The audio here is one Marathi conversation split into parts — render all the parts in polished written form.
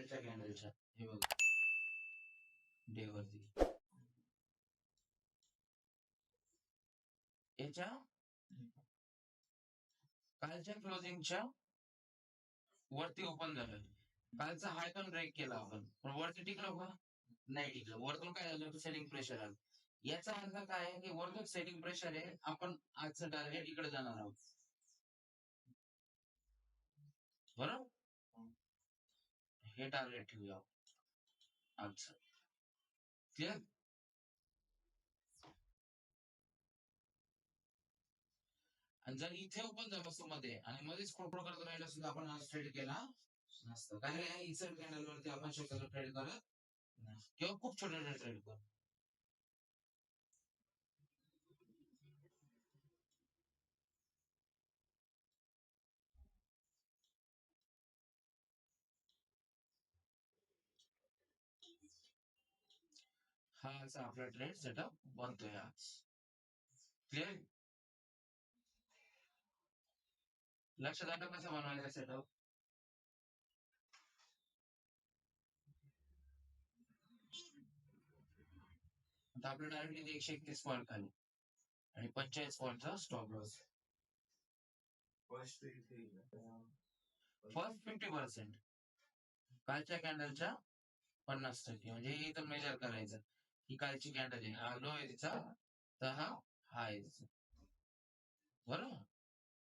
कालच्या कॅन्डलच्या, हे बघा डे वरती याच्या कालच्या क्लोजिंगच्या वरती ओपन झालं. कालचा हाय पण ब्रेक केला आपण, पण वरती टिकलो का? नाही टिकलं. वरतून काय झालं? सेलिंग प्रेशर आलं. याचा अर्थ काय आहे की वरतून सेलिंग प्रेशर आहे, आपण आजचं टार्गेट इकडे जाणार आहोत. बरोबर, हे टार्गेट ठेवूया आजचं. क्लिअर? आणि जर इथे ओपन झालं मध्ये आणि मध्येच फोटो करत राहिला सुद्धा आपण आज ट्रेड केला नसतं. कारण या इन्सर्ट कॅनल वरती आपण शक्यतो ट्रेड करत किंवा खूप छोटे ट्रेड करतो. हा असा आपला ट्रेड सेटअप बनतोय आज. क्लिअर? लक्षात आलं कसा बनवायचा सेटअप? आता आपल्या डायरेक्टली 131 पॉईंट खाली आणि 45 पॉईंटचा स्टॉप लॉस. फर्स्ट 50%, कालच्या कॅन्डलच्या 50%, म्हणजे हे इथं मेजर करायचं ही कालची कॅन्डल आहे, हा लो आहे तिचा, तर हा हाय बरोबर,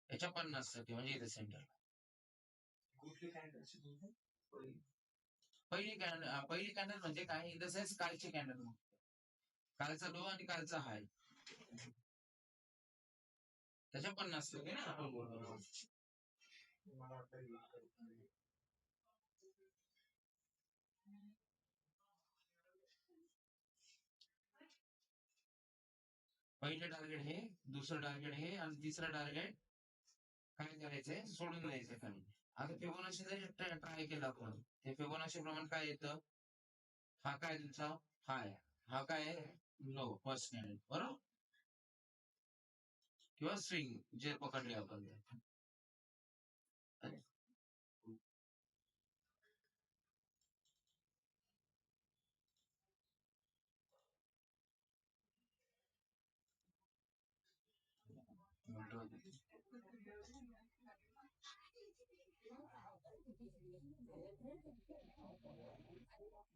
याच्या 50% म्हणजे इथे सेंटर. पहिली कॅन्डल म्हणजे काय? इन द सेन्स कालची कॅन्डल, कालचा लो आणि कालचा हाय, त्याच्या 50% ना आपण बोलतो. पहिले टार्गेट हे, दुसरं टार्गेट हे आणि तिसरं टार्गेट काय करायचंय? सोडून द्यायचं खाली. आता फिबोनाची जरी ट्राय केला आपण, ते फिबोनाची प्रमाण काय येतं? हा काय तुमचा हाय, हा काय लो फर्स्ट कॅन्डल, बरोबर, किंवा स्विंग जे पकडले आपण.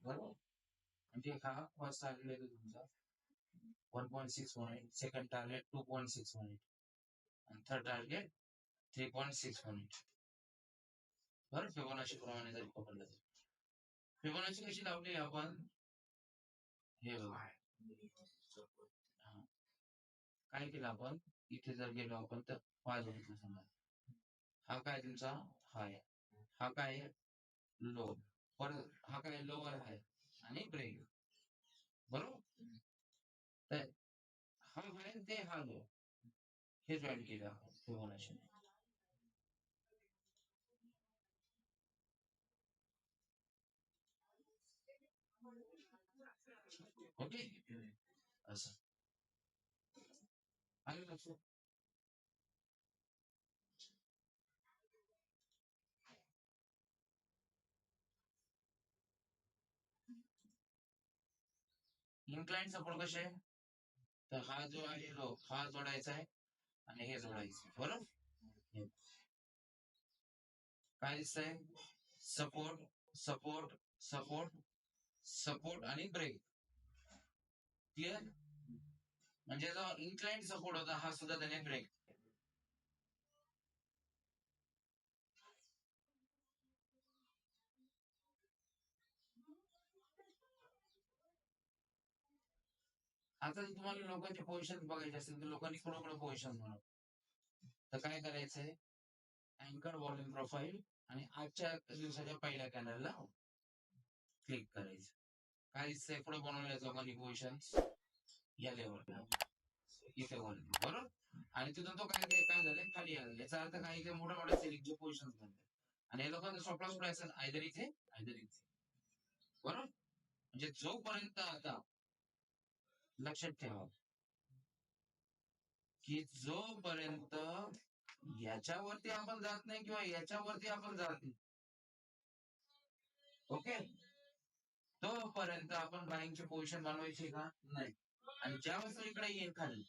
बरोबर, म्हणजे हा फर्स्ट टार्गेट येतो तुमचा 1.618, सेकंड टार्गेट 2.618 आणि थर्ड टार्गेट 3.618. बरं, फिबोनाची प्रमाणे जरी पकडलं तर फिबोनाची कशी लावली आपण? हे बघा, काय केलं आपण? इथे जर गेलो आपण तर 5 घेतलं समजा, हा काय तुमचा हाय, हा काय लो, परत हा काय लोवर आहे आणि ब्रेक, बरोबर, तर हा हाय ते हा लो, हे जॉईन केलं आपण फिबोनाची. ओके, असं आलं लक्षात? इन्क्लाइंट सपोर्ट कसे? तर हा जो आहे लो, हा जोडायचा आहे आणि हे जोडायचं, बरोबर. काय दिसतंय? सपोर्ट, सपोर्ट, सपोर्ट, सपोर्ट आणि ब्रेक. क्लिअर? म्हणजे जो इन्क्लाइंट सपोर्ट होता हा सुद्धा त्याने ब्रेक. आता तुम्हाला लोकांचे पोझिशन बघायचे असेल तर लोकांनी कोणाकडे पोझिशन म्हणून, तर काय करायचंय? अँकर व्हॉल्यूम प्रोफाईल आणि आजच्या दिवसाच्या पहिल्या कॅनलला क्लिक करायचं. काय दिसतंय? पुढे बनवलंय लोकांनी पोझिशन या लेवलला, इथे व्हॉल्यूम, बरोबर, आणि तिथून तो काय काय झालंय? खाली आलं. याचा अर्थ काय? इथे मोठ्या मोठ्या सेलिंगचे पोझिशन बनले आणि या लोकांना स्टॉप लॉस कुठे असेल? आयदर इथे आयदर इथे, बरोबर. म्हणजे जोपर्यंत, आता लक्षात ठेवा की जोपर्यंत याच्यावरती आपण जात नाही किंवा याच्यावरती आपण जात नाही, ओके, तोपर्यंत आपण बाईंगची पोझिशन बनवायची का नाही. आणि ज्यावेळेस तो इकडे येईल खाली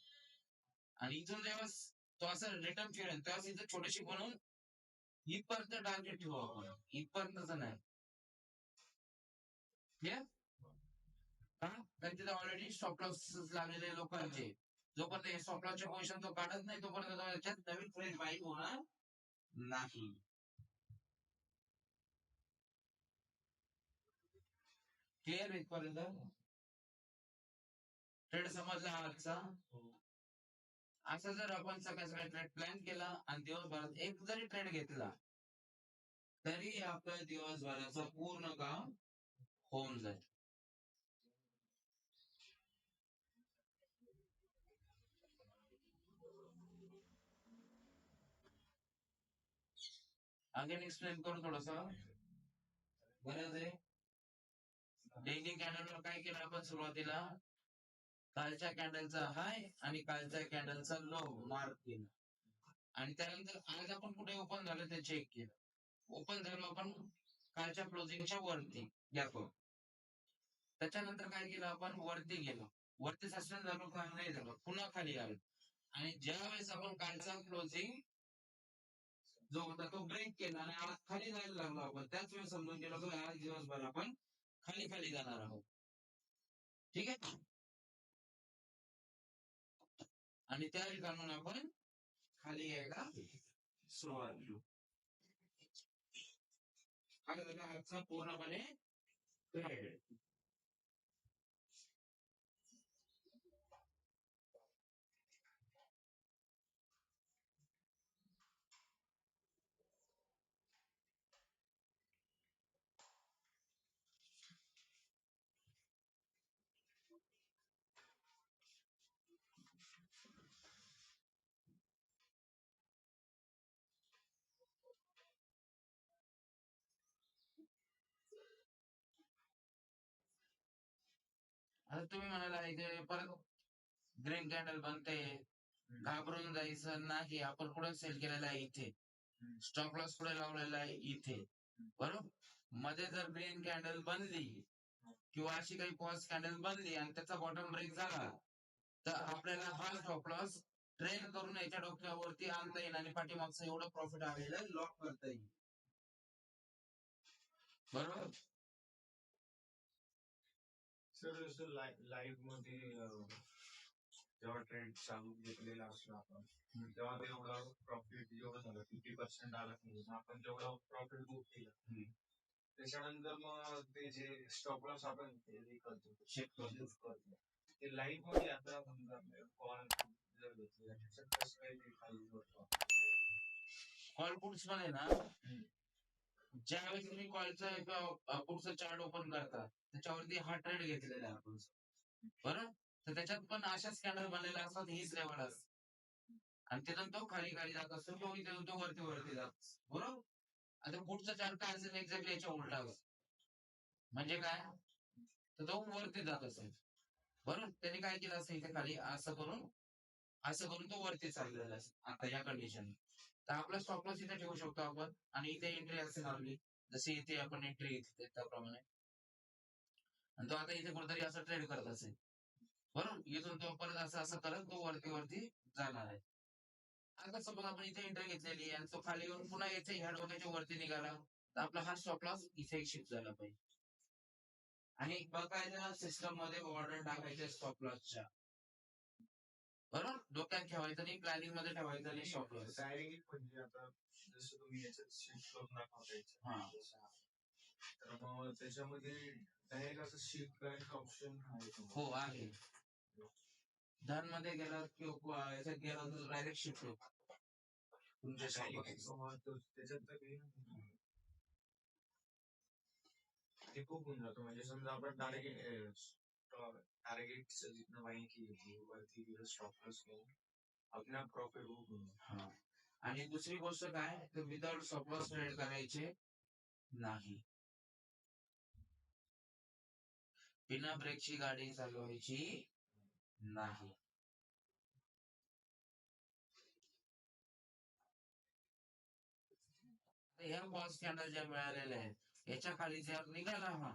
आणि इथून ज्यावेळेस तो असं रिटर्न फिरेल त्यावेळेस इथं छोटीशी बनवून इथपर्यंत टार्गेट ठेवू आपण, इथपर्यंतच नाही. क्लिअर? का कारण तिथे ऑलरेडी स्टॉप लॉस लागलेले लोकांचे. जोपर्यंत स्टॉप लॉसच्या पोझिशन तो काढत नाही तोपर्यंत त्याच्यात नवीन फ्रेश बाईंग होणार नाही. क्लिअर इथपर्यंत? ट्रेड समजला आजचा? असं जर आपण सगळ्या ट्रेड प्लॅन केला आणि दिवसभरात एक जरी ट्रेड घेतला तरी आपलं दिवसभराचं पूर्ण काम होऊन जाईल. अगेन एक्सप्लेन करू थोडस, गरज आहे. डेली कॅन्डलवर काय केलं आपण सुरुवातीला? कालच्या कॅन्डलचा हाय आणि कालच्या कॅन्डलचा लो मार्क केला आणि त्यानंतर आज आपण कुठे ओपन झालं ते चेक केलं. ओपन झालो आपण कालच्या क्लोजिंगच्या वरती गॅप. त्याच्यानंतर काय केलं आपण? वरती गेलो, वरती सस्टेन झालो का नाही झालो, पुन्हा खाली आलो आणि ज्या वेळेस आपण कालचा क्लोजिंग जो होता तो ब्रेक केला आणि आज खाली जायला लागलो आपण, त्याच वेळेस समजून गेलो की आज दिवसभर आपण खाली खाली जाणार आहोत. ठीक आहे, आणि त्या ठिकाणून आपण खाली यायला सुरुवात केली. हा झाला आजचा पूर्णपणे ट्रेड. आता तुम्ही म्हणाला इथे परत ग्रीन कॅन्डल बनते, घाबरून जायचं नाही. आपण कुठे सेल केलेला आहे? इथे. स्टॉप लॉस कुठे लावलेला आहे? इथे. बरोबर, मध्ये जर ग्रीन कॅन्डल बनली किंवा अशी काही पॉज कॅन्डल बनली आणि त्याचा बॉटम ब्रेक झाला तर आपल्याला हा स्टॉप लॉस ट्रेन करून याच्या डोक्यावरती आणता येईल आणि पाठीमागचं एवढं प्रॉफिट आलेलं लॉक करता येईल. बरोबर. सर जसं लाईव्ह मध्ये जेव्हा ट्रेड चालू घेतलेला असला आपण तेव्हा तेवढा प्रॉफिट जेवढं झालं 50% आला आपण जेवढा प्रॉफिट बुक केला त्याच्यानंतर मग ते जे स्टॉप लॉस आपण करतो चेक करतो ते लाईव्ह मध्ये आता कॉल जर घेतलेला त्याच्यात कसं काही ते खाली कॉल पुट्स मध्ये ना ज्यावेळेस तुम्ही कॉलचा पुढचा चार्ट ओपन करता त्याच्यावरती हा ट्रेड घेतलेला आहे आपण, बरोबर. तर त्याच्यात पण अशाच कॅन्डल बनलेल्या असतात, हीच लेवल असते आणि तिथून तो खाली खाली जात असतो, तो इथे तो वरती वरती जात, बरोबर. आता पुढचा चार्ट काय असेल एक्झॅक्टली याच्या उलटा म्हणजे काय, तर तो वरती जात असेल, बरोबर. त्याने काय केलं असेल इथे खाली असं करून तो वरती चाललेला असेल आता या कंडिशन. तर आपला स्टॉप लॉस इथे ठेवू शकतो आपण आणि इथे एंट्री असेल आपली, जशी इथे आपण एंट्री घेतली त्याप्रमाणे, आणि तो आता इथे कुठेतरी असं ट्रेड करत असेल, बरोबर. इथून तो परत असं असं करत तो वरती वरती जाणार आहे. आता सपोज आपण इथे एंट्री घेतलेली आणि तो खाली येऊन पुन्हा इथे ह्या डोक्याच्या वरती निघाला तर आपला हा स्टॉप लॉस इथे शिफ्ट झाला पाहिजे. आणि बघायला सिस्टम मध्ये ऑर्डर टाकायचे स्टॉप लॉसच्या, बरोबर. डोक्यात ठेवायचं नाही, प्लॅनिंग मध्ये ठेवायचं नाही स्टॉप लॉस डायरेक्ट. म्हणजे आता जसं तुम्ही याच्यात शिफ्ट करून दाखवता हा, तर मग त्याच्यामध्ये डायरेक्ट असं शिफ्ट करायचं ऑप्शन आहे? हो आहे. धन मध्ये गेला किंवा याच्यात गेला तर डायरेक्ट शिफ्ट होतो तुमच्या त्याच्यात ते खूप होऊन जातो. म्हणजे समजा आपण टार्गेट जिथनं बाईंग केली वरती स्टॉप लॉस घेऊन आपल्या प्रॉफिट बुक होऊन. आणि दुसरी गोष्ट काय तर विदाउट स्टॉप लॉस ट्रेड करायचे नाही, बिना ब्रेकची गाडी चालवायची नाही. ह्या पॉज कॅन्डल ज्या मिळालेल्या आहेत याच्या खाली जर निघाला हा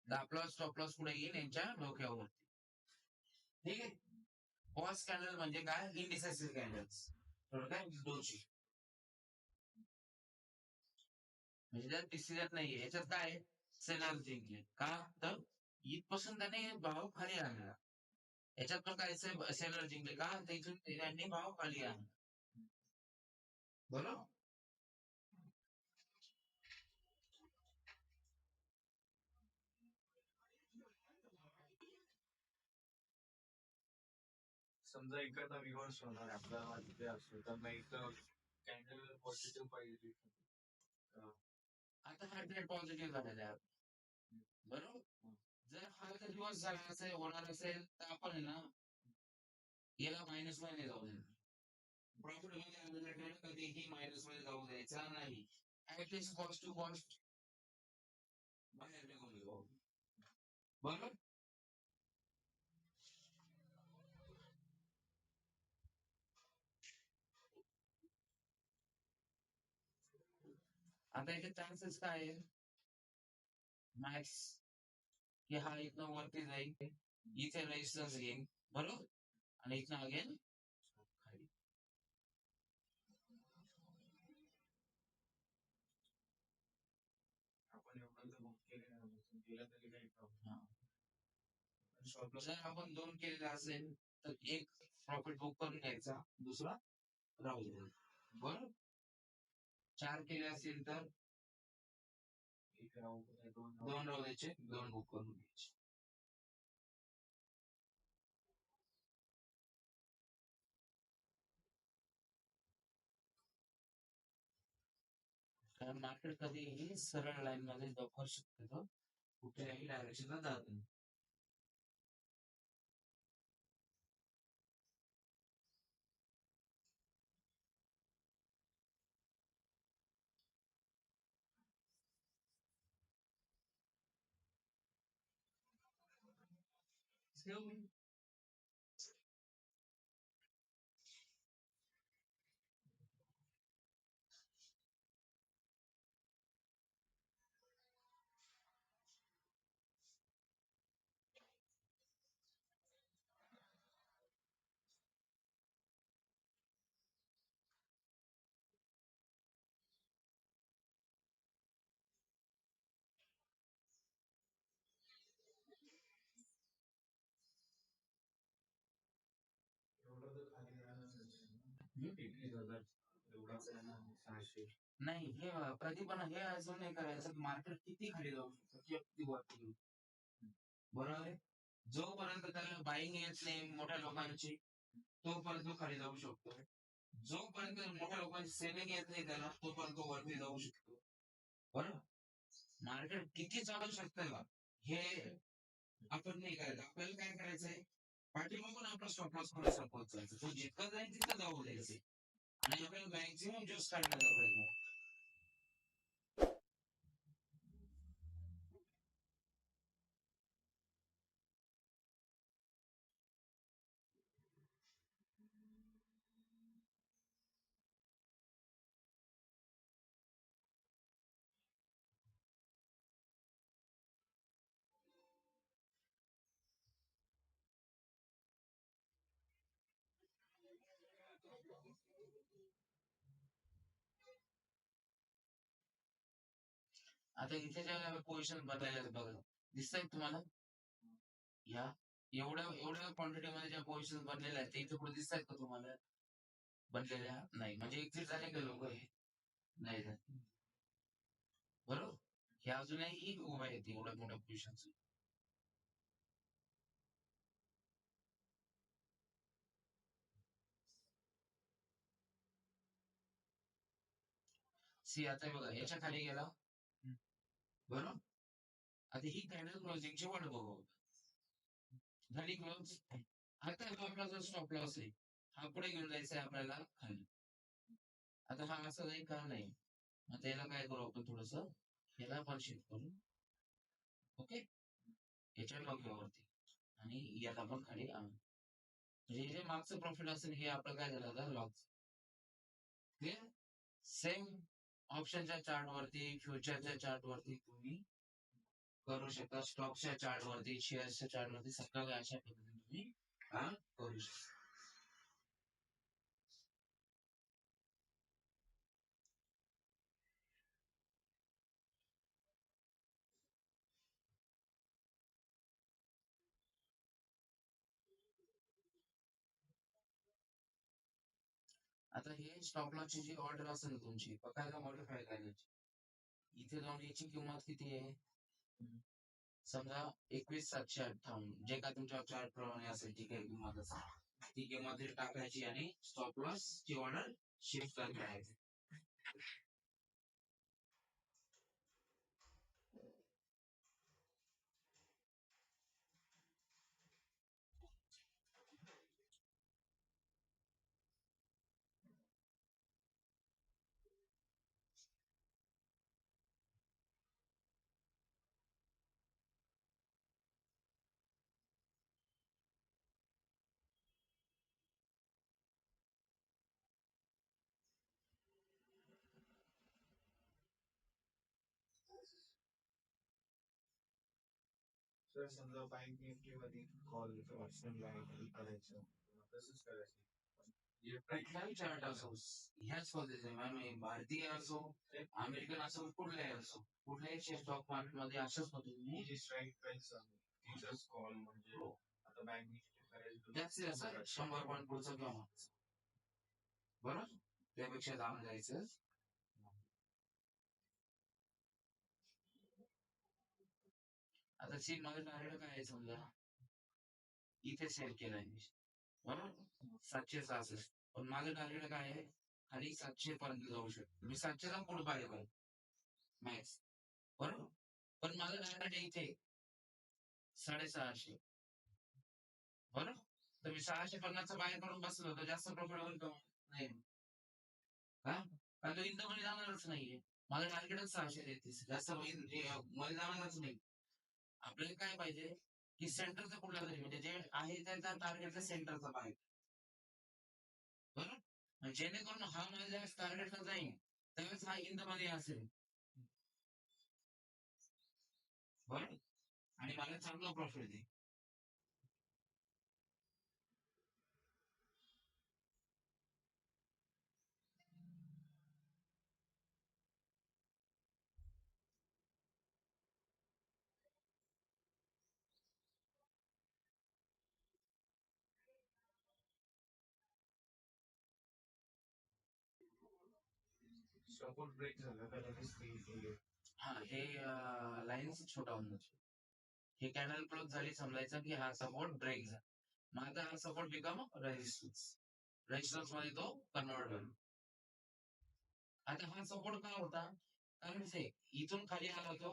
तर आपला स्टॉप लॉस पुढे येईल यांच्या डोक्यावरती. ठीक आहे. पॉज कॅन्डल म्हणजे काय? इनडिसायसिव्ह कॅन्डल्स. काय दोनशे म्हणजे त्यात डिसिजन नाहीये. याच्यात काय सेलर जिंकले का तर इथपासून त्याने भाव खाली आणला. याच्यात पण काय सेलर जिंकले का तर इथून त्यांनी भाव खाली आणला. बरोबर. समजा एखादा रिव्हर्स होणार आपल्याला तिथे असतो तर मग एक कॅन्डल पॉझिटिव्ह पाहिजे. आता हा ट्रेड पॉझिटिव्ह झालेला आहे. बरोबर. जर हा जर दिवस झाला असेल होणार असेल तर आपण आहे ना याला मायनस मध्ये जाऊ देणार. प्रॉफिट मध्ये आलेला ट्रेड कधीही मायनस मध्ये जाऊ द्यायचा नाही. ऍटलीस्ट कॉस्ट टू कॉस्ट बाहेर निघून जाऊ. बरोबर. आता याचे चान्सेस काय आहे? मॅक्स की हा इथनं वरती जाईल इथे रेजिस्टन्स घेईन. बरोबर. आणि इथनं अगेन खाली. आपण एवढं केलं तरी काही प्रॉब्लेम. जर आपण 2 केलेले असेल तर एक प्रॉफिट बुक करून घ्यायचा, दुसरा राहू द्यायचा. बरोबर. 4 केले असतील तर 2 राहू द्यायचे, 2 बुक करून घ्यायचे. कारण मार्केट कधीही सरळ लाईन मध्ये लवकर शक्यतो कुठल्याही डायरेक्शनला जात नाही. नाही हे कधी पण हे असं नाही करायचं मार्केट किती खाली जाऊ शकतं किती वरती जाऊ. बरोबर आहे. जोपर्यंत त्याला बाईंग येत नाही मोठ्या लोकांची तोपर्यंत खाली जाऊ शकतो. जोपर्यंत मोठ्या लोकांची सेलिंग येत नाही त्याला तोपर्यंत वरती जाऊ शकतो. बरोबर. मार्केट किती चालू शकतं का हे आपण नाही करायचं. आपल्याला काय करायचंय पाठीमागून आपला स्टॉप लॉस पुढे सरकवत जायचं. तो जितका जाईल तिथं जाऊ द्यायचे आणि आपल्याला मॅक्झिमम ज्यूस काढण्याचा प्रयत्न. आता इथे ज्या पोझिशन बदलायला बघा दिसतंय तुम्हाला या एवढ्या एवढ्या क्वांटिटी मध्ये ज्या पोझिशन बनलेल्या आहेत ते इथे पुढे दिसत आहेत का तुम्हाला? बनलेल्या नाही म्हणजे एक्झिट झाले का लोक हे नाही झाले. बरोबर. हे अजूनही उभा आहेत एवढ्या मोठ्या पोझिशन. सी आता बघा याच्या खाली गेला. बरोबर. आता ही कॅन्डल क्लोजिंगची वाट बघू. झाली क्लोज. आता आपला जो स्टॉप लॉस आहे हा पुढे घेऊन जायचा आहे आपल्याला खाली. आता हा असं नाही का नाही. आता याला काय करू आपण थोडस याला पण शिफ्ट करू. ओके. याच्या डोक्यावरती आणि याला पण खाली आणू. म्हणजे जे मागचं प्रॉफिट असेल हे आपलं काय झालं आता लॉस. क्लिअर. सेम ऑप्शनच्या चार्ट वरती, फ्युचरच्या चार्ट वरती तुम्ही करू शकता. स्टॉकच्या चार्ट वरती, शेअर्सच्या चार्ट वरती सगळं अशा पद्धतीने तुम्ही काम करू शकता. आता हे स्टॉप लॉसची जी ऑर्डर असेल ना तुमची, बघायला मॉडिफाय करायची. इथे जाऊन याची किंमत किती आहे? समजा 21,758 जे काय तुमच्या चार्ट प्रमाणे असेल ती काही किंमत असेल ती किंमत टाकायची आणि स्टॉप लॉस ची ऑर्डर शिफ्ट करत राहायची. सर समजा बँक निफ्टी मध्ये कॉल ऑप्शन करायचं तसंच करायचं. कुठलाही चार्ट असो, ह्याच पद्धतीने म्हणजे भारतीय असो, अमेरिकन असो, कुठलाही असो, कुठल्याही स्टॉक मार्केट मध्ये अशाच पद्धतीने जी स्ट्राईक प्राइस टीचर्स कॉल म्हणजे आता बँक निफ्टी करायचं जास्तीत जास्त 100 पॉईंट पुढचं किंवा बरोबर त्यापेक्षा जाऊन जायचं. आता सी माझं टार्गेट काय आहे समजा इथे सेल केलाय मी बरोबर 766 पण माझं टार्गेट काय आहे खाली 700 पर्यंत जाऊ शकतो मी 700 चा पुढे पाहिजे मॅक्स बरोबर पण माझं टार्गेट इथे 650 बरोबर तर मी 650 बाहेर करून बसलो तर जास्त प्रॉफिट होईल का नाही हा कारण तो इंद मध्ये जाणारच नाहीये माझं टार्गेटच 633 जास्त मध्ये जाणारच नाही. आपल्याला काय पाहिजे की सेंटरचा कुठला तरी म्हणजे जे आहे त्याचा टार्गेटचा सेंटरचा पाहिजे बरोबर जेणेकरून हा माझ्या टार्गेटला जाईल त्यावेळेस हा इंद मध्ये असेल बरोबर आणि मला चांगला प्रॉफिट देईल. सपोर्ट ब्रेक झाला त्याला हा हे लाईन्स छोटा होऊन जातो हे कॅनल क्लोज झाली समजायचं की हा सपोर्ट ब्रेक झाला माझा हा सपोर्ट बिकम रेजिस्टन्स मध्ये तो कन्वर्ट होईल. आता हा सपोर्ट का होता कारण इथून खाली आला तो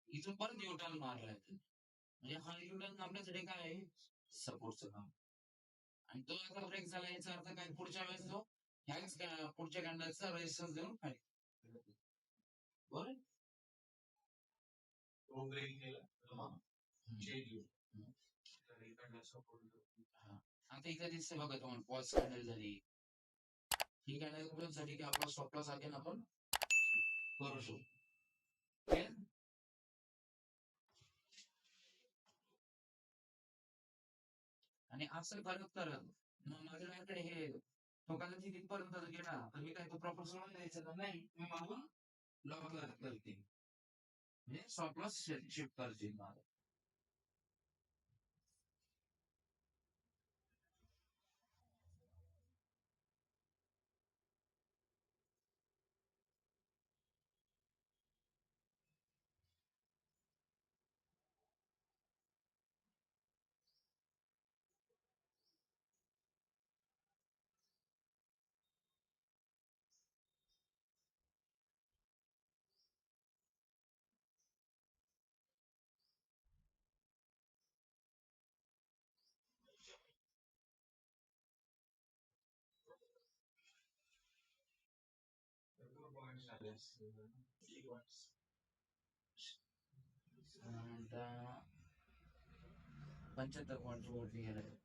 इथून परत युटर्न मारलाय म्हणजे हा युटर्न आपल्यासाठी काय आहे सपोर्टचं काम आणि तो आता ब्रेक झाला याचा अर्थ काय पुढच्या वेळेस तो ह्याच पुढच्या कॅन्डलचा रेजिस्टन्स देऊन खाली बरोबर तो ब्रेक केला आता इथे दिसते बघा तुम्हाला पॉज कॅन्डल झाली ही कॅन्डल क्लोज झाली की आपला स्टॉप लॉस आपण करू शकतो आणि असं करत करत मग माझ्याकडे हे तो कदाचित तिथपर्यंत गेला तर मी काय तो प्रॉपर सोडून द्यायचं तर नाही मी मागून लॉक करते म्हणजे स्टॉप लॉस शिफ्ट करते माझा. आता 75 पॉईंट वरती गेलाय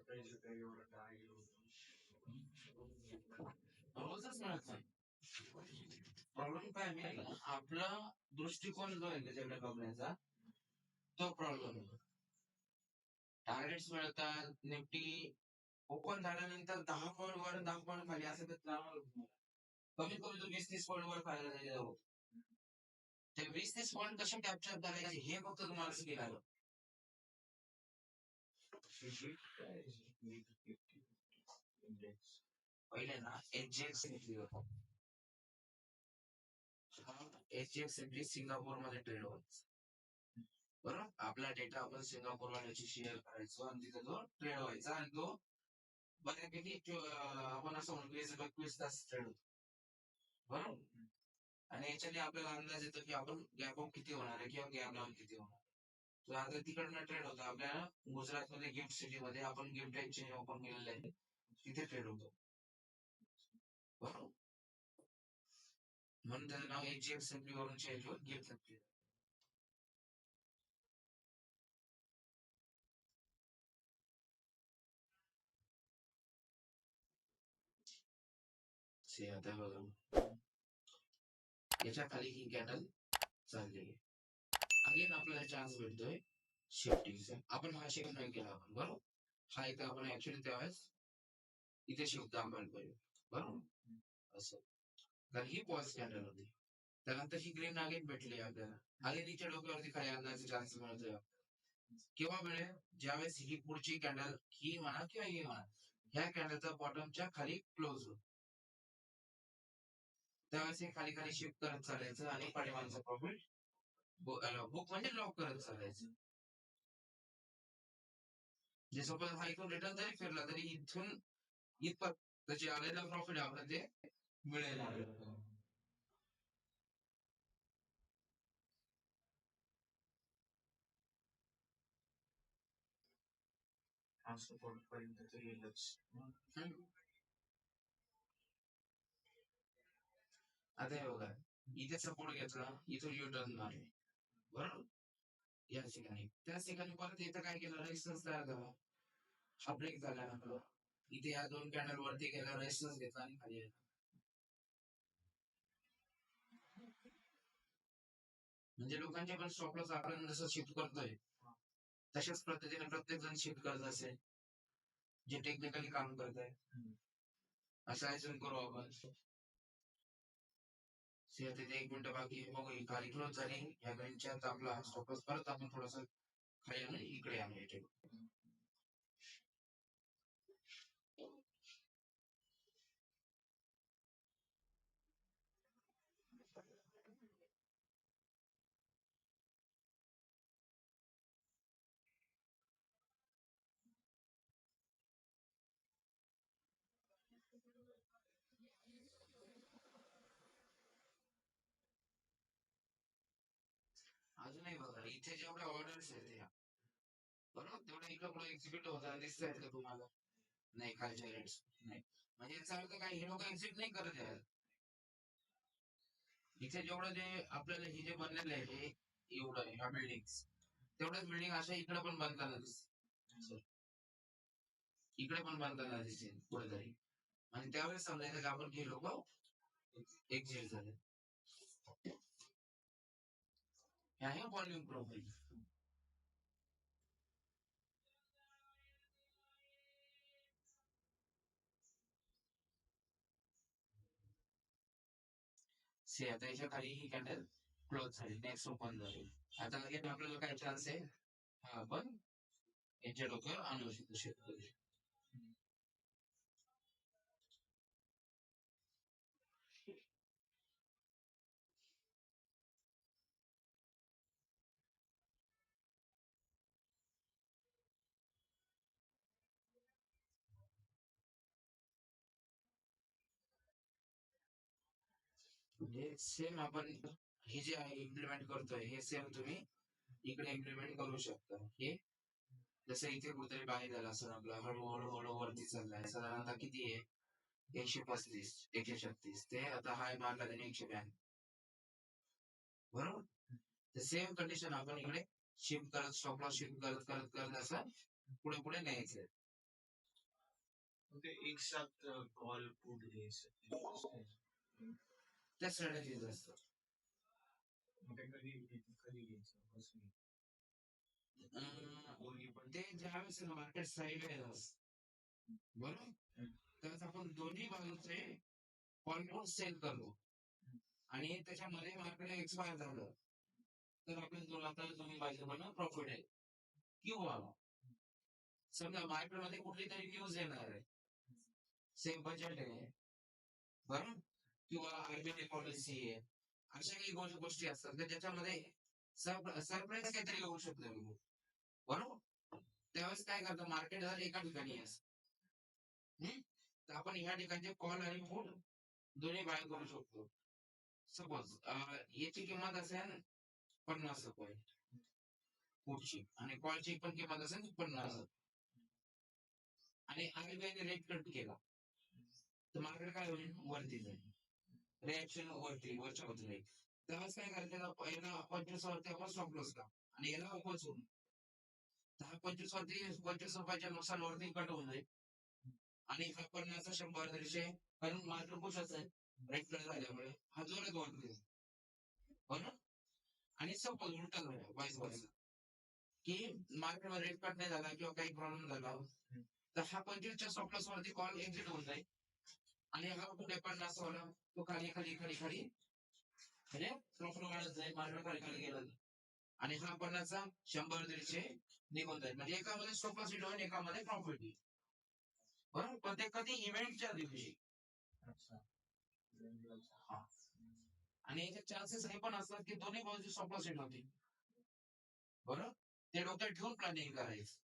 पाहिजे काही एवढं काय रोजच मिळत नाही. प्रॉब्लेम काय आहे, आपला दृष्टिकोन जो आहे त्याच्याकडे बघण्याचा, तो प्रॉब्लेम आहे. टार्गेट्स मिळतात, निफ्टी ओपन झाल्यानंतर 10 पॉईंट वर 10 पॉईंट खाली असं तर जाणार कमीत कमी तो 20-30 पॉईंट वर फायदा झालेला होतो. ते 20-30 पॉईंट कसे कॅप्चर करायचे हे फक्त तुम्हाला स्किल आलं. पहिले ना HGX होता. HGX सिंगापूर मध्ये ट्रेड व्हायचा. बरोबर, आपला डेटा आपण सिंगापूर वाल्याची शेअर करायचो आणि तिथे तो ट्रेड व्हायचा आणि तो बऱ्यापैकी आपण असं म्हणतो 21 तास ट्रेड होतो. बरोबर, आणि याच्याने आपल्याला अंदाज येतो की आपण गॅप अप किती होणार आहे किंवा गॅप डाऊन किती होणार. तर आता तिकडनं ट्रेड होता आपल्याला गुजरात मध्ये गिफ्ट सिटी मध्ये, आपण गिफ्ट एक्सचेंज ओपन केलेलं आहे, तिथे ट्रेड होतो. बरोबर, म्हणून त्याचं नाव HGX वरून चेंज होऊन गिफ्ट सिटी. आता बघा याच्या खाली ही कॅटल चालली आहे. अगेन आपल्याला चान्स भेटतोय शिफ्टिंगचा. आपण हा शिफ्ट नाही केला आपण. बरोबर, हा इथे आपण ऍक्च्युअली त्यावेळेस इथे शिफ्ट दाखवायला पाहिजे. बरोबर, असं तर ही पॉज कॅन्डल होती. त्यानंतर ही ग्रीन अगेन भेटली आपल्याला. अगेन हिच्या डोक्यावरती खाली आणण्याचा चान्स मिळतोय. केव्हा मिळेल, ज्यावेळेस ही पुढची कॅन्डल ही म्हणा किंवा ही म्हणा, ह्या कॅन्डलचा बॉटमच्या खाली क्लोज होईल, त्यावेळेस हे खाली खाली शिफ्ट करत चालायचं आणि पाठीमागचं प्रॉफिट बुक म्हणजे लॉक करत चालायचं. जे सपोज हा इथून रिटर्न जरी फिरला तरी इथून इथपर्यंत त्याची आलेला प्रॉफिट आपल्याला ते मिळेल. आता हे बघा, इथे सपोर्ट घेतला, इथून यू टर्न मारले. बरोबर, या ठिकाणी त्याच ठिकाणी परत इथं काय केलं, रेजिस्टन्स तयार झाला, हा ब्रेक झाला आपला. इथे या दोन कॅन्डल वरती गेला, रेजिस्टन्स घेतला आणि खाली आला. म्हणजे लोकांचे पण स्टॉप लॉस आपण जसं शिफ्ट करतोय तशाच पद्धतीने प्रत्येक जण शिफ्ट करत असेल जे टेक्निकली काम करत आहे, असं ऍज्युम करू आपण. तिथे 1 मिनिट बाकी आहे, बघू ही खाली क्लोज झाली, या बेंचच्या आपला स्टॉप लॉस परत आपण थोडस खाली आणून इकडे आणू इथे. अजूनही बघा इथे जेवढ्या ऑर्डर्स आहेत या, बरोबर, तेवढ्या इकडे पुढे एक्झिक्युट होतात दिसत आहेत का तुम्हाला? नाही, खालच्या रेट्स नाही. म्हणजे याचा अर्थ काय, हे लोक एक्झिट नाही करत आहेत. इथे जेवढं जे आपल्याला हे जे बनलेलं आहे हे एवढं ह्या बिल्डिंग, तेवढ्याच बिल्डिंग अशा इकडे पण बांधताना दिसत, इकडे पण बांधताना दिसतील कुठेतरी. आणि त्यावेळेस समजायचं का आपण हे लोक एक्झिट झाले. आहे व्हॉल्यूम प्रोफाईल. आता याच्या खाली ही कॅन्डल क्लोज झाली, नेक्स्ट ओपन झाली. आता लगेच आपल्याला काय चान्स आहे, हा आपण याच्या डोक्यावर आणू शकतो शेतकरी. म्हणजे सेम आपण हे जे आहे इम्प्लिमेंट करतोय हे सेम तुम्ही इकडे इम्प्लिमेंट करू शकता. हे जसं इथे कुठेतरी बाहेर झाला असं आपला हळूहळू हळू वरती चाललाय, साधारणतः किती आहे 135 136, ते आता हाय मारला त्याने 182. बरोबर, सेम कंडिशन आपण इकडे शिफ्ट करत स्टॉप लॉस शिफ्ट करत करत करत असं पुढे पुढे न्यायचंय. ते एक साथ कॉल पुट घ्यायचं त्या स्ट्रॅटेजीज असतात. ते कधी कधी घ्यायचं कसं ते ज्यावेळेस मार्केट साईड बरोबर, त्यावेळेस आपण दोन्ही बाजूचे कॉल पुट सेल करतो आणि त्याच्यामध्ये मार्केट एक्सपायर झालं तर आपल्याला दोन्ही बाजूला प्रॉफिट आहे. किंवा समजा मार्केटमध्ये कुठली तरी न्यूज येणार आहे, सेम बजेट आहे बरोबर, किंवा आरबीआय पॉलिसी आहे, अशा काही गोष्टी असतात की ज्याच्यामध्ये सरप्राईज काहीतरी होऊ शकतं बरोबर. त्यावेळेस काय करतं मार्केट जर एका ठिकाणी आहे, तर आपण ह्या ठिकाणचे कॉल आणि पुट दोन्ही बाय करू शकतो. सपोज याची किंमत असेल 50 रुपये पुटची आणि कॉलची पण किंमत असेल 50, आणि आरबीआयने रेट कट केला तर मार्केट काय होईल, वरती जाईल, रिॲक्शन वरच्या होत राहील. त्यावेळेस काय करायचं, याला 25 वरती आपण स्टॉप लॉस का आणि याला ओपन सोडून 10-25 वरती 25 रुपयाच्या नुकसान वरती कट होऊन जाईल आणि हा 50 100 दीडशे, कारण मार्केट पुशच आहे रेट कट झाल्यामुळे हा जोरात वरती बरोबर. आणि सपोज उलटा झाला वाईस वर्सा की मार्केटमध्ये रेट कट नाही झाला किंवा काही प्रॉब्लेम झाला तर हा 25च्या स्टॉप लॉस वरती कॉल एक्झिट होऊन जाईल आणि हा कुठे 50 वाला तो खाली खाली खाली खाली म्हणजे प्रॉफिट वाढत जाईल, मार्केट खाली खाली गेलं आणि हा 50चा 100 दीडशे निघून जाईल, म्हणजे एकामध्ये स्टॉप लॉस होईल एकामध्ये प्रॉफिट येईल बरोबर. पण ते कधी इव्हेंटच्या दिवशी. आणि याचे चान्सेस हे पण असतात की दोन्ही बाजूची स्टॉप लॉस हिट होती बरोबर, ते डोक्यात ठेवून प्लॅनिंग करायचं.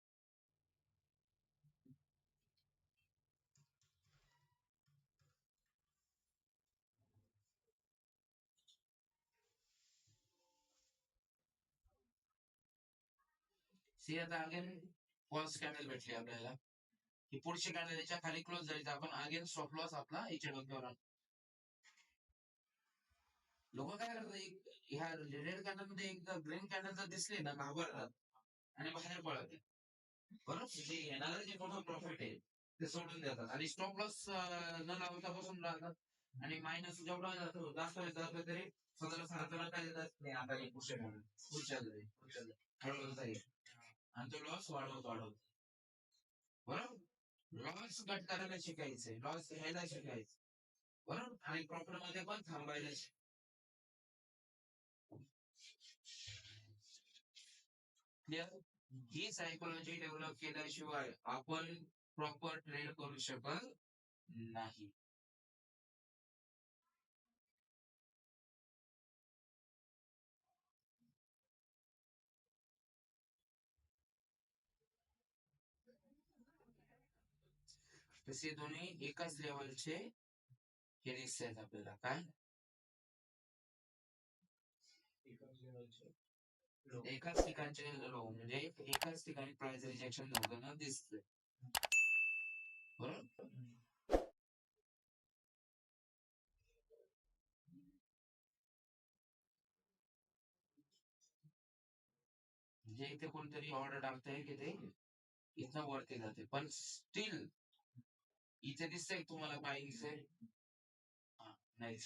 सी आता अगेन फर्स्ट कॅन्डल भेटली आपल्याला, ही पुढची कॅन्डल याच्या खाली क्लोज झाली तर आपण अगेन स्टॉप लॉस आपला याच्या डोक्यावर आणू. लोक काय करतात, ह्या रेड कॅन्डल मध्ये एक ग्रीन कॅन्डल जर दिसली ना घाबरतात आणि बाहेर पळतात बरोबर. जे येणारं जे मोठं प्रॉफिट आहे ते सोडून देतात आणि स्टॉप लॉस न लावता बसून राहतात आणि मायनस जेवढा जास्त जातो तरी स्वतःला सारखं काय देतात नाही, आता एक पुढच्या हळूहळू जाईल आणि तो लॉस वाढवत वाढवत बरोबर. लॉस कट करायला शिकायचंय, लॉस घ्यायला शिकायचं बरोबर, आणि प्रॉफिट मध्ये पण थांबायला क्लिअर. ही सायकोलॉजी डेव्हलप केल्याशिवाय आपण प्रॉपर ट्रेड करू शकत नाही. तसे दोन्ही एकाच लेवलचे हे दिसत आपल्याला काय, एकाच ठिकाणचे लो, म्हणजे एकाच ठिकाणी प्राइस रिजेक्शन होताना दिसतंय बरोबर. म्हणजे इथे कोणतरी ऑर्डर टाकतंय की ते इथं वरती जाते पण स्टील इथे दिसतंय तुम्हाला बाईंगचे नाही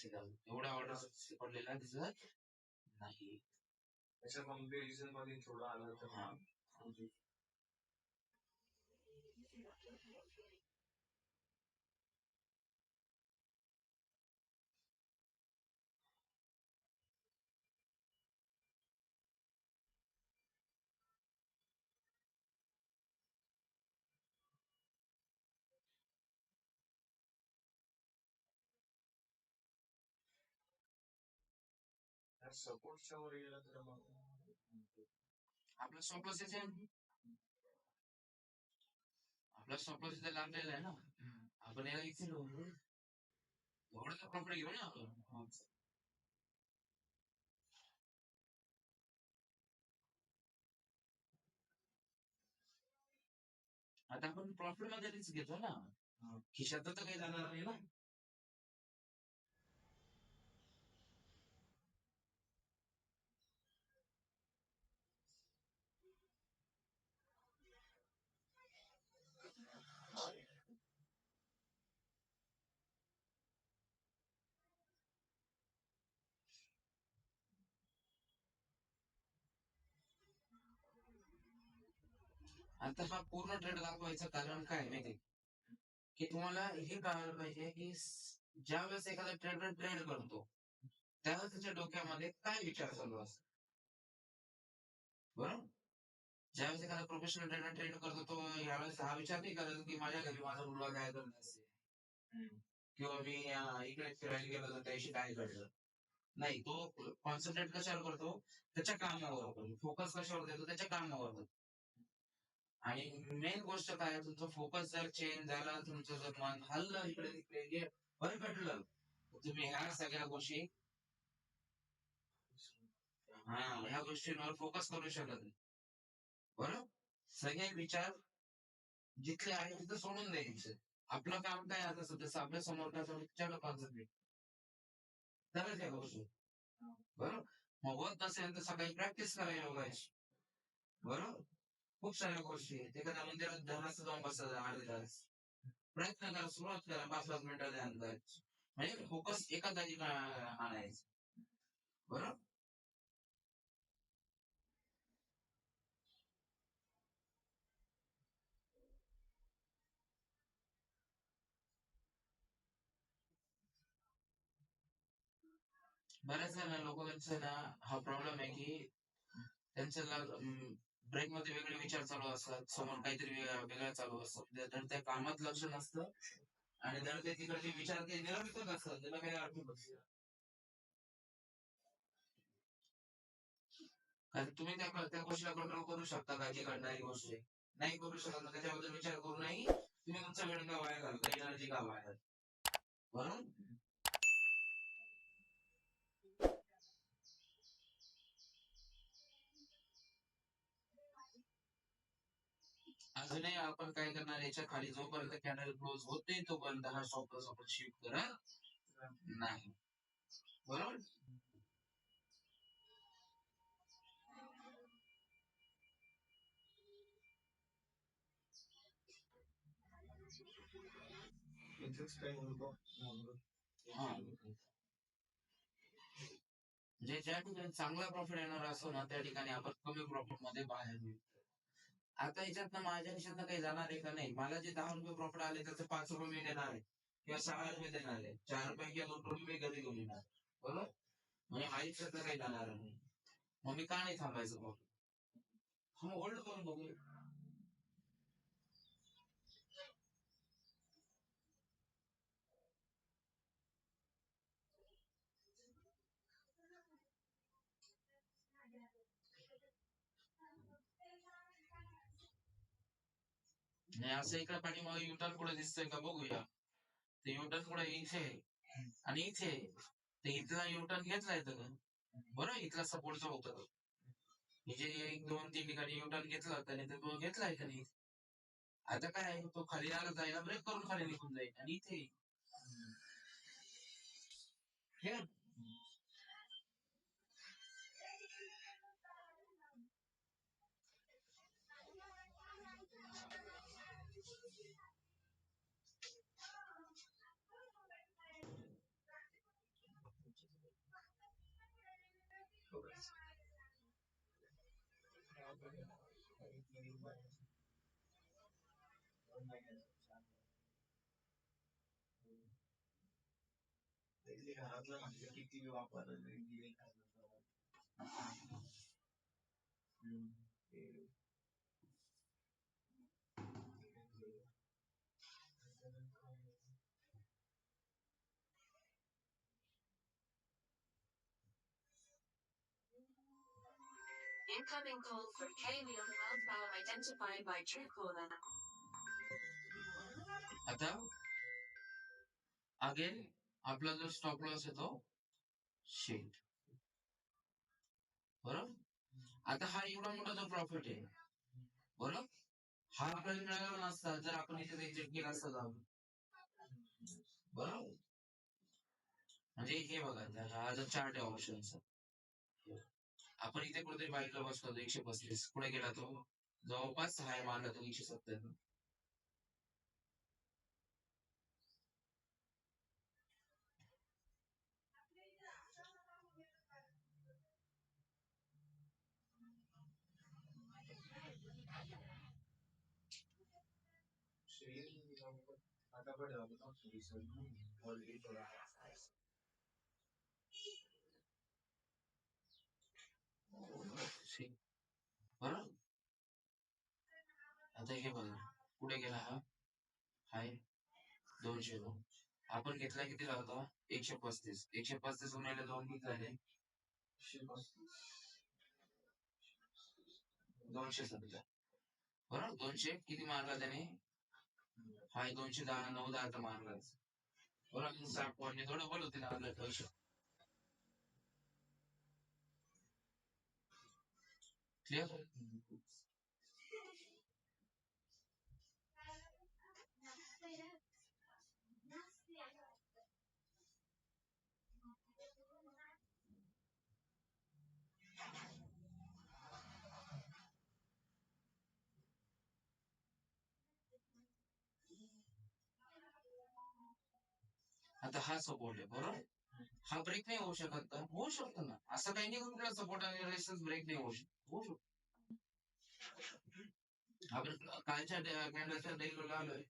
एवढ्या ऑर्डर पडलेला दिसत नाही. त्याच्या कम्पॅरिझन मध्ये थोडं आलं तर हा सपोर्टच्या वर गेला तर मग आपला स्टॉप लॉस आपला स्टॉप लॉस इथे लागलेला आहे ना, आपण याला इथे एवढं प्रॉफिट घेऊ ना आपण. आता आपण प्रॉफिट मध्ये रिस्क घेतो ना, खिशात तर काही जाणार नाही ना. आता हा पूर्ण ट्रेड दाखवायचं कारण काय आहे माहिती आहे? की तुम्हाला हे कळायला पाहिजे की ज्या वेळेस एखादा ट्रेडर ट्रेड करतो त्यावेळेस त्याच्या डोक्यामध्ये काय विचार चालू असतो, बरोबर? ज्यावेळेस एखादा प्रोफेशनल ट्रेडर ट्रेड करतो तो यावेळेस हा विचार नाही करत की माझ्या घरी माझा मुलगा काय करत असेल किंवा मी इकडे फिरायला गेलो तर त्याशी काय घडलं. नाही, तो कॉन्सन्ट्रेट कशावर करतो? त्याच्या कामावर करतो. फोकस कशावर देतो? त्याच्या कामावर देतो. आणि मेन गोष्ट काय आहे, तुमचा फोकस जर चेंज झाला, तुमचं जर मन हललं इकडे तिकडे भरकटलं, तर तुम्ही ह्या सगळ्या गोष्टी ह्या गोष्टींवर फोकस करू शकत नाही. बरोबर? सगळे विचार जिथले आहे तिथे सोडून द्यायचे. आपलं काम काय आता सध्या आपल्या समोर काय चालू त्याच्याकडे कॉन्सन्ट्रेट करायचं या गोष्टी. बरोबर? मग होत नसेल तर सकाळी प्रॅक्टिस करा योगाची. बरोबर? खूप साऱ्या गोष्टी आहेत. एखाद्या मंदिरात ध्यानाचं जाऊन बसा अर्धे तास. प्रयत्न करा, सुरुवात करा 5-5 मिनिटं ध्यान करायची. म्हणजे फोकस एका जागी आणायचं. बरोबर? बऱ्याच जण लोकांचा ना हा प्रॉब्लेम आहे की त्यांच्या ब्रेक मध्ये वेगळे विचार चालू असतात, समोर काहीतरी वेगळं चालू असतं, तर त्या कामात लक्ष नसतं आणि जर ते तिकडचे विचार ते निरर्थक असतात, त्याला काही अर्थ नसतो. कारण तुम्ही त्या गोष्टीला कंट्रोल करू शकता का जी घडणारी गोष्ट आहे? नाही करू शकत, तर त्याच्याबद्दल विचार करूनही तुम्ही तुमचा वेळ का वाया घालता, एनर्जी का वाया घालता. बरोबर? अजूनही आपण काय करणार, याच्या खाली जोपर्यंत कॅनल क्लोज होत नाही तोपर्यंत हा स्टॉप लॉस आपण शिफ्ट करत नाही. बरोबर? इथेच काही अनुभव हा. म्हणजे ज्या ठिकाणी चांगला प्रॉफिट येणार असतो ना त्या ठिकाणी आपण कमी प्रॉफिट मध्ये बाहेर निघतो. आता याच्यातनं माझ्या खिशातनं काही जाणार आहे का? नाही. मला जे 10 रुपये प्रॉफिट आले त्याचे 5 रुपये मी देणार आहे किंवा 6 रुपये देणार आहे, 4 रुपये किंवा 2 रुपये मी घरी घेऊन येणार. बरोबर? म्हणजे माझ्या खिशातनं काही जाणार नाही. मग मी का नाही थांबायचं प्रॉफिट? मग होल्ड करून बघू. नाही, असं इकडे पाठीमागे युटर्न पुढे दिसतंय का बघूया. ते युटर्न पुढे इथे आणि इथे ते इथला युटर्न घेतला येतं का? बरं, इथला सपोर्टचा होतं. म्हणजे 1-2-3 ठिकाणी युटर्न घेतला त्याने, तर तो घेतलाय का नाही? आता काय आहे, तो खाली आला जायला ब्रेक करून खाली निघून जाईल आणि इथे हे घरातलं म्हणजे किती वापरलं तरी Incoming call from Kalian outbound identified by Truecaller. आता अगेन आपला जो स्टॉप लॉस येतो शेट. बरोबर? आता हा एवढा मोठा जो प्रॉफिट आहे, बरोबर, हा आपल्याला मिळाला नसता जर आपण इथे रिजेक्ट केला असता जाऊन. बरोबर? म्हणजे हे बघा, हा जो चार्ट आहे ऑप्शनचा, आपण इथे कुठेतरी बाईकला बसतो 135, पुढे गेला तो जवळपास हाय मारला तो 170. आता पण झालं ना ऑलरेडी थोडा See? बरोबर. आता हे बघा कुठे गेला हा हाय 202. आपण घेतला किती होता 135. 135 गुणिले 2 किती झाले 270. बरोबर 200 किती मारला त्याने हाय 210 9 मारला बरोबर 60 पॉईंट थोडं बोल होते ना पैसे क्लिअर. आता हा सपोर्ट आहे बरोबर हा ब्रेक नाही होऊ शकत का होऊ शकतो ना असं काही नाही कुठला सपोर्ट आणि रेसिस्टन्स ब्रेक नाही होऊ शकतो आपण कालच्या कॅन्डलच्या डेला आलोय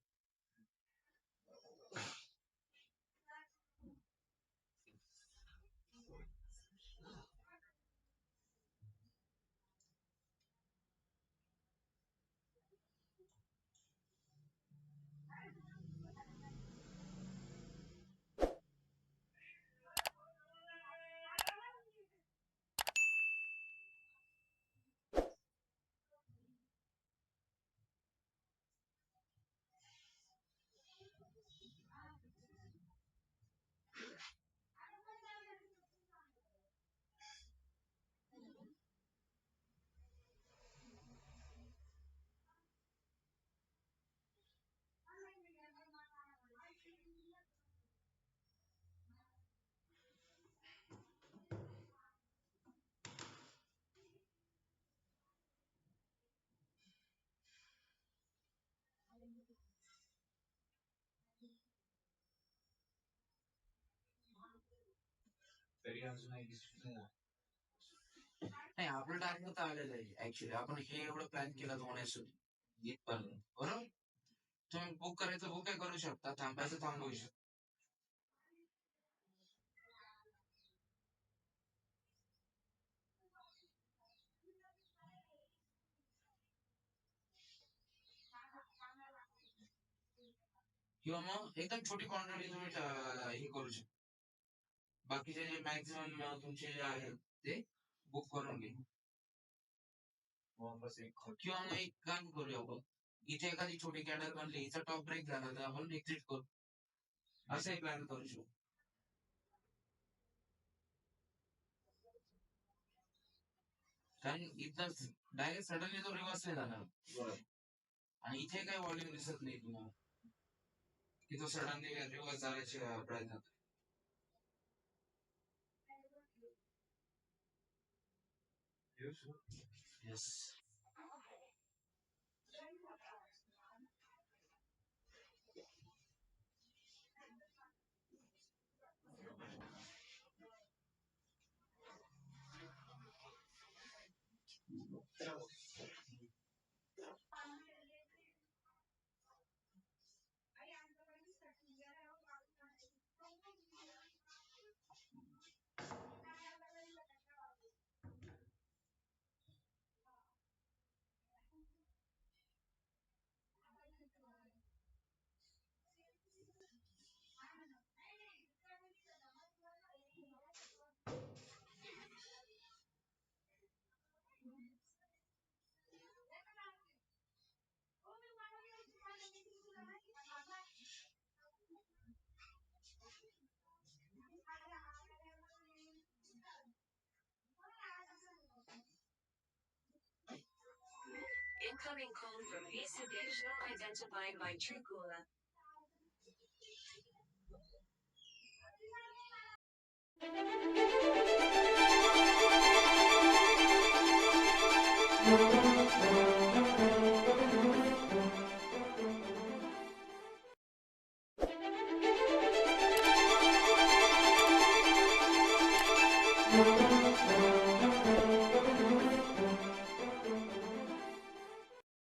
तरी अजून काही दिसत नाही. नाही आपलं टार्गेट तर आलेलं आहे ऍक्च्युली आपण हे एवढं प्लॅन केलं होण्यासाठी इथपर्यंत बरोबर तुम्ही बुक करायचं बुक काय करू शकता थांबायचं थांबवू शकता किंवा मग एकदम छोटी क्वांटिटी तुम्ही हे करू शकता बाकीचे जे मॅक्झिमम तुमचे जे आहेत ते बुक करून घे किंवा मग एक काम करूया आपण इथे एखादी छोटी कॅडर बनली हिचा टॉप ब्रेक झाला तर आपण एक्झिट करू असंही प्लॅन करू शकतो कारण इथं डायरेक्ट सडनली तो रिव्हर्स नाही जाणार आणि इथे काही व्हॉल्यूम दिसत नाही तुम्हाला की तो सडनली रिव्हर्स जाण्याचे प्रयत्न yes Incoming call from Visugesh not identified by Truecaller. Thank you.